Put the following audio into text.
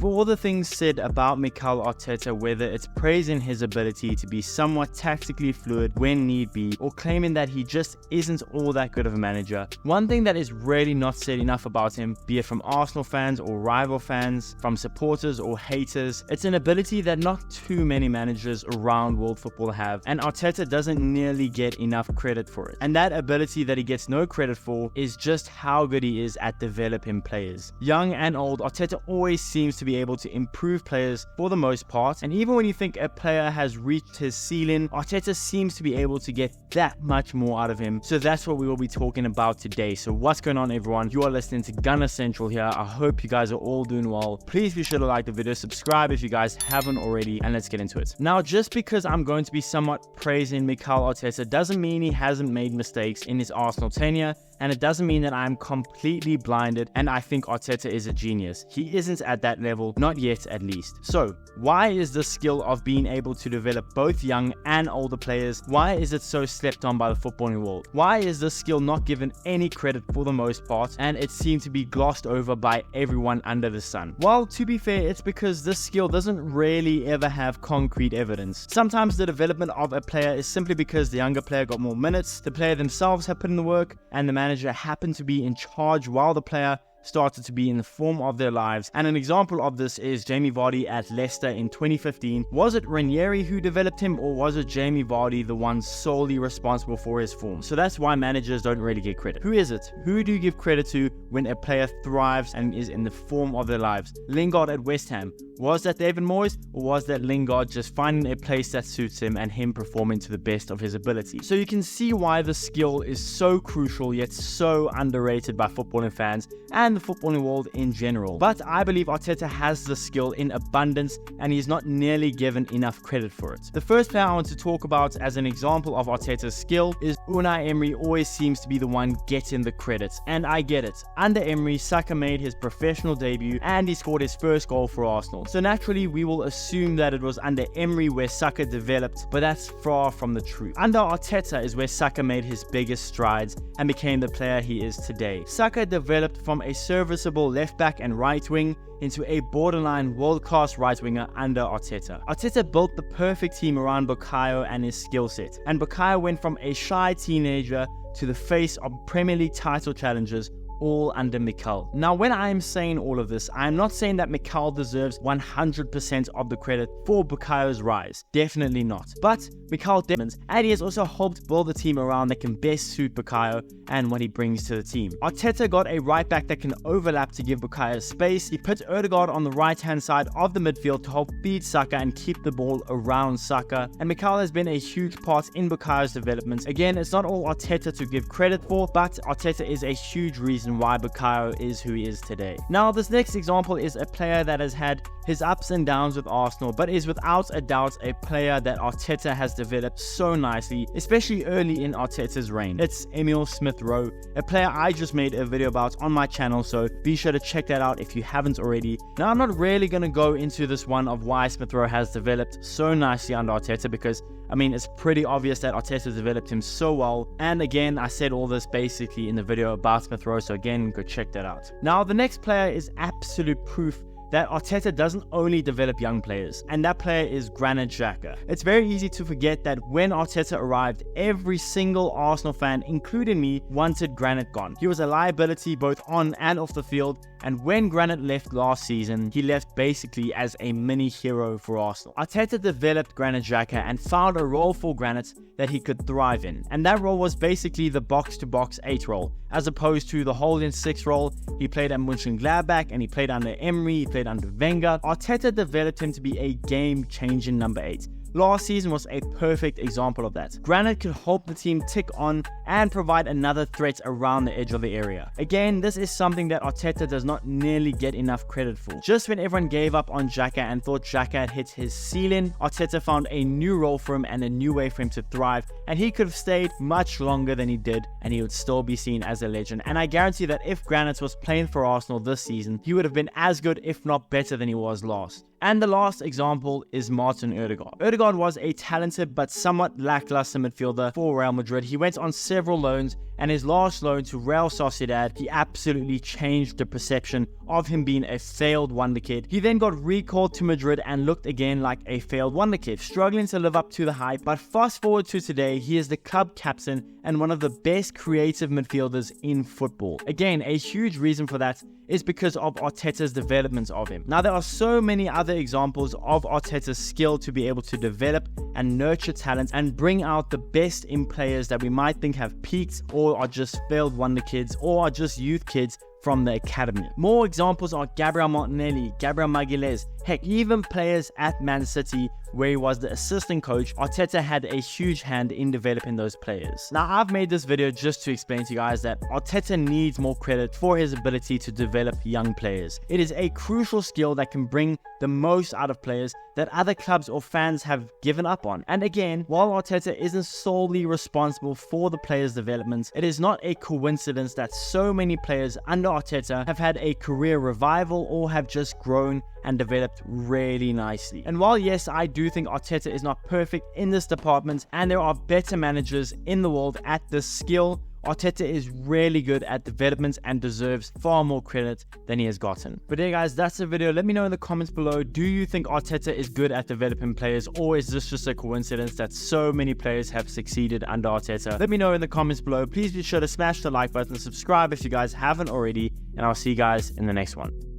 For all the things said about Mikel Arteta, whether it's praising his ability to be somewhat tactically fluid when need be, or claiming that he just isn't all that good of a manager, one thing that is really not said enough about him, be it from Arsenal fans or rival fans, from supporters or haters, it's an ability that not too many managers around world football have, and Arteta doesn't nearly get enough credit for it. And that ability that he gets no credit for is just how good he is at developing players. Young and old, Arteta always seems to be able to improve players for the most part, and even when you think a player has reached his ceiling, Arteta seems to be able to get that much more out of him. So that's what we will be talking about today. So what's going on, everyone? You are listening to Gunner Central here. I hope you guys are all doing well. Please be sure to like the video, subscribe if you guys haven't already, and let's get into it. Now, just because I'm going to be somewhat praising Mikel Arteta doesn't mean he hasn't made mistakes in his Arsenal tenure, and it doesn't mean that I'm completely blinded and I think Arteta is a genius. He isn't at that level, not yet at least. So, why is the skill of being able to develop both young and older players, why is it so slept on by the footballing world? Why is this skill not given any credit for the most part, and it seems to be glossed over by everyone under the sun? Well, to be fair, it's because this skill doesn't really ever have concrete evidence. Sometimes the development of a player is simply because the younger player got more minutes, the player themselves have put in the work, and the manager happened to be in charge while the player started to be in the form of their lives. And an example of this is Jamie Vardy at Leicester in 2015. Was it Ranieri who developed him, or was it Jamie Vardy the one solely responsible for his form? So that's why managers don't really get credit. Who is it? Who do you give credit to when a player thrives and is in the form of their lives? Lingard at West Ham. Was that David Moyes, or was that Lingard just finding a place that suits him and him performing to the best of his ability? So you can see why the skill is so crucial yet so underrated by footballing fans and the footballing world in general. But I believe Arteta has the skill in abundance and he's not nearly given enough credit for it. The first player I want to talk about as an example of Arteta's skill is Unai Emery. Always seems to be the one getting the credit, and I get it. Under Emery, Saka made his professional debut and he scored his first goal for Arsenal. So naturally we will assume that it was under Emery where Saka developed, but that's far from the truth. Under Arteta is where Saka made his biggest strides and became the player he is today. Saka developed from a serviceable left back and right wing into a borderline world-class right winger under Arteta. Arteta built the perfect team around Bukayo and his skill set, and Bukayo went from a shy teenager to the face of Premier League title challenges, all under Mikel. Now, when I am saying all of this, I am not saying that Mikel deserves 100% of the credit for Bukayo's rise. Definitely not. But Mikel demands, and he has also helped build a team around that can best suit Bukayo and what he brings to the team. Arteta got a right back that can overlap to give Bukayo space. He put Odegaard on the right hand side of the midfield to help feed Saka and keep the ball around Saka. And Mikel has been a huge part in Bukayo's development. Again, it's not all Arteta to give credit for, but Arteta is a huge reason why Bukayo is who he is today. Now, this next example is a player that has had his ups and downs with Arsenal, but is without a doubt a player that Arteta has developed so nicely, especially early in Arteta's reign. It's Emile Smith-Rowe, a player I just made a video about on my channel, so be sure to check that out if you haven't already. Now, I'm not really going to go into this one of why Smith-Rowe has developed so nicely under Arteta, because I mean, it's pretty obvious that Arteta developed him so well. And again, I said all this basically in the video about Smith-Rowe, so again, go check that out. Now, the next player is absolute proof that Arteta doesn't only develop young players, and that player is Granit Xhaka. It's very easy to forget that when Arteta arrived, every single Arsenal fan, including me, wanted Granit gone. He was a liability both on and off the field, and when Granit left last season, he left basically as a mini hero for Arsenal. Arteta developed Granit Xhaka and found a role for Granit that he could thrive in, and that role was basically the box-to-box 8 role, as opposed to the holding 6 role. He played at Mönchengladbach and he played under Emery, he played under Wenger. Arteta developed him to be a game-changing number 8. Last season was a perfect example of that. Granit could help the team tick on and provide another threat around the edge of the area. Again, this is something that Arteta does not nearly get enough credit for. Just when everyone gave up on Xhaka and thought Xhaka had hit his ceiling, Arteta found a new role for him and a new way for him to thrive, and he could have stayed much longer than he did, and he would still be seen as a legend. And I guarantee that if Granit was playing for Arsenal this season, he would have been as good, if not better, than he was last. And the last example is Martin Odegaard. Odegaard Odegaard was a talented but somewhat lackluster midfielder for Real Madrid. He went on several loans, and his last loan to Real Sociedad, he absolutely changed the perception of him being a failed wonder kid. He then got recalled to Madrid and looked again like a failed wonder kid, struggling to live up to the hype. But fast forward to today, he is the club captain and one of the best creative midfielders in football. Again, a huge reason for that is because of Arteta's development of him. Now, there are so many other examples of Arteta's skill to be able to develop and nurture talent and bring out the best in players that we might think have peaked or are just failed wonder kids or are just youth kids from the academy. More examples are Gabriel Martinelli, Gabriel Magalhaes, heck, even players at Man City where he was the assistant coach. Arteta had a huge hand in developing those players. Now, I've made this video just to explain to you guys that Arteta needs more credit for his ability to develop young players. It is a crucial skill that can bring the most out of players that other clubs or fans have given up on. And again, while Arteta isn't solely responsible for the players' development, it is not a coincidence that so many players under Arteta have had a career revival or have just grown and developed really nicely. And while yes, I do think Arteta is not perfect in this department and there are better managers in the world at this skill, Arteta is really good at development and deserves far more credit than he has gotten. But yeah guys, that's the video. Let me know in the comments below, do you think Arteta is good at developing players, or is this just a coincidence that so many players have succeeded under Arteta? Let me know in the comments below. Please be sure to smash the like button, subscribe if you guys haven't already, and I'll see you guys in the next one.